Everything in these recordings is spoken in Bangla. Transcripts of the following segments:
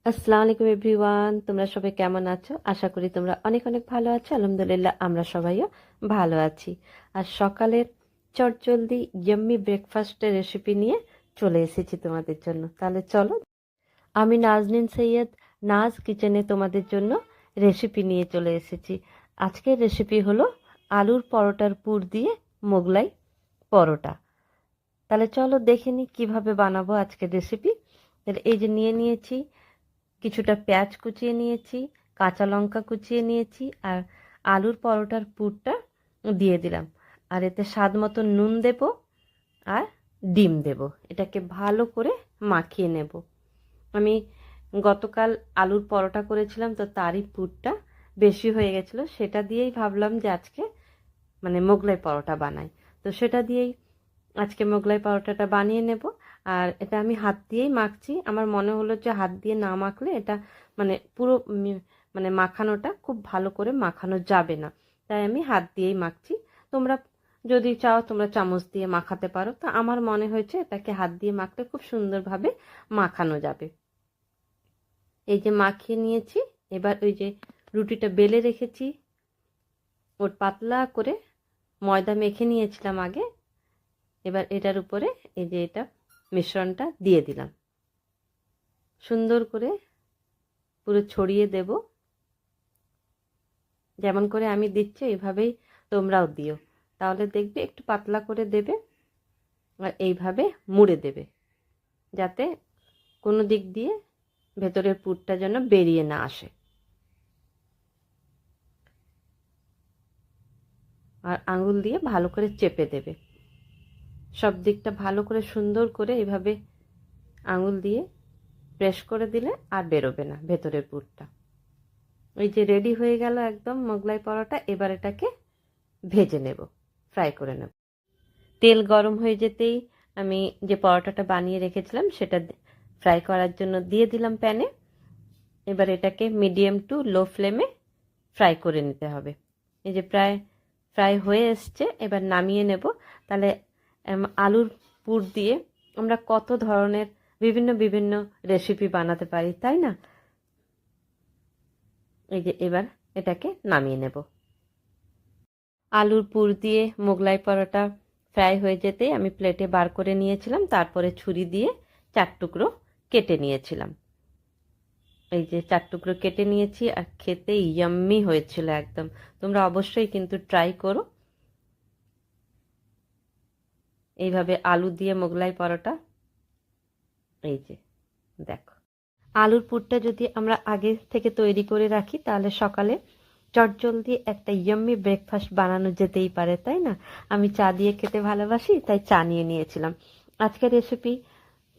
আসসালামু আলাইকুম এভরিওয়ান, তোমরা সবাই কেমন আছো? আশা করি তোমরা অনেক অনেক ভালো আছো। আলহামদুলিল্লাহ আমরা সবাইও ভালো আছি। আর সকালের চটজলদি ইয়াম্মি ব্রেকফাস্টের রেসিপি নিয়ে চলে এসেছি তোমাদের জন্য। তাহলে চলো, আমি নাজনীন সৈয়দ, নাজ কিচেনে তোমাদের জন্য রেসিপি নিয়ে চলে এসেছি। আজকের রেসিপি হলো আলুর পরোটার পুর দিয়ে মোগলাই পরোটা। তাহলে চলো দেখে নিই কীভাবে বানাবো আজকের রেসিপি। তাহলে এই যে নিয়ে নিয়েছি কিছুটা পেঁয়াজ কুচিয়ে নিয়েছি, কাঁচা লঙ্কা কুচিয়ে নিয়েছি, আর আলুর পরোটার পুরটা দিয়ে দিলাম। আর এতে স্বাদ মতো নুন দেব আর ডিম দেব। এটাকে ভালো করে মাখিয়ে নেব। আমি গতকাল আলুর পরোটা করেছিলাম, তো তারই পুরটা বেশি হয়ে গেছিলো, সেটা দিয়েই ভাবলাম যে আজকে মোগলাই পরোটা বানাই। তো সেটা দিয়েই আজকে মোগলাই পরোটাটা বানিয়ে নেব। আর এটা আমি হাত দিয়েই মাখছি। আমার মনে হলো যে হাত দিয়ে না মাখলে এটা পুরো মাখানোটা খুব ভালো করে মাখানো যাবে না, তাই আমি হাত দিয়েই মাখছি। তোমরা যদি চাও তোমরা চামচ দিয়ে মাখাতে পারো। তো আমার মনে হয়েছে এটাকে হাত দিয়ে মাখলে খুব সুন্দরভাবে মাখানো যাবে। এই যে মাখিয়ে নিয়েছি। এবার ওই যে রুটিটা বেলে রেখেছি, ওর পাতলা করে ময়দা মেখে নিয়েছিলাম আগে। এবার এটার উপরে এই যে এটা মিশ্রণটা দিয়ে দিলাম, সুন্দর করে পুরো ছড়িয়ে দেব। যেমন করে আমি দিচ্ছি এইভাবেই তোমরাও দিও, তাহলে দেখবে একটু পাতলা করে দেবে আর এইভাবে মুড়ে দেবে, যাতে কোনো দিক দিয়ে ভেতরের পুরটা যেন বেরিয়ে না আসে। আর আঙুল দিয়ে ভালো করে চেপে দেবে, সব দিকটা ভালো করে সুন্দর করে এভাবে আঙুল দিয়ে প্রেস করে দিলে আর বেরোবে না ভেতরের পুরটা। ওই যে রেডি হয়ে গেল একদম মোগলাই পরোটা। এবার এটাকে ভেজে নেব, ফ্রাই করে নেব। তেল গরম হয়ে যেতেই আমি যে পরোটাটা বানিয়ে রেখেছিলাম সেটা ফ্রাই করার জন্য দিয়ে দিলাম প্যানে। এবার এটাকে মিডিয়াম টু লো ফ্লেমে ফ্রাই করে নিতে হবে। এই যে প্রায় ফ্রাই হয়ে এসছে, এবার নামিয়ে নেব। তাহলে আলুর পুর দিয়ে আমরা কত ধরনের বিভিন্ন বিভিন্ন রেসিপি বানাতে পারি, তাই না? এই যে এবার এটাকে নামিয়ে নেব। আলুর পুর দিয়ে মোগলাই পরোটা ফ্রাই হয়ে যেতেই আমি প্লেটে বার করে নিয়েছিলাম, তারপরে ছুরি দিয়ে 4 টুকরো কেটে নিয়েছিলাম। এই যে 4 টুকরো কেটে নিয়েছি, আর খেতে ইয়াম্মি হয়েছিল একদম। তোমরা অবশ্যই কিন্তু ট্রাই করো এইভাবে আলু দিয়ে মোগলাই পরোটা। এই যে দেখো, আলুর পুরটা যদি আমরা আগে থেকে তৈরি করে রাখি তাহলে সকালে চটজলদি একটা ইয়াম্মি ব্রেকফাস্ট বানানো যেতেই পারে, তাই না? আমি চা দিয়ে খেতে ভালোবাসি, তাই চা নিয়ে নিয়েছিলাম। আজকের রেসিপি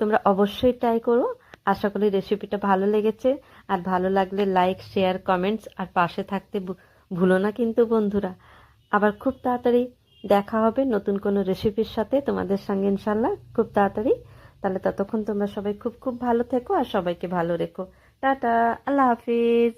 তোমরা অবশ্যই ট্রাই করো। আশা করি রেসিপিটা ভালো লেগেছে। আর ভালো লাগলে লাইক, শেয়ার, কমেন্টস আর পাশে থাকতে ভুলো না কিন্তু বন্ধুরা। আবার খুব তাড়াতাড়ি দেখা হবে নতুন কোনো রেসিপির সাথে তোমাদের সঙ্গে, ইনশাল্লাহ খুব তাড়াতাড়ি। তাহলে ততক্ষণ তোমরা সবাই খুব খুব ভালো থেকো আর সবাইকে ভালো রেখো। টাটা, আল্লাহ হাফিজ।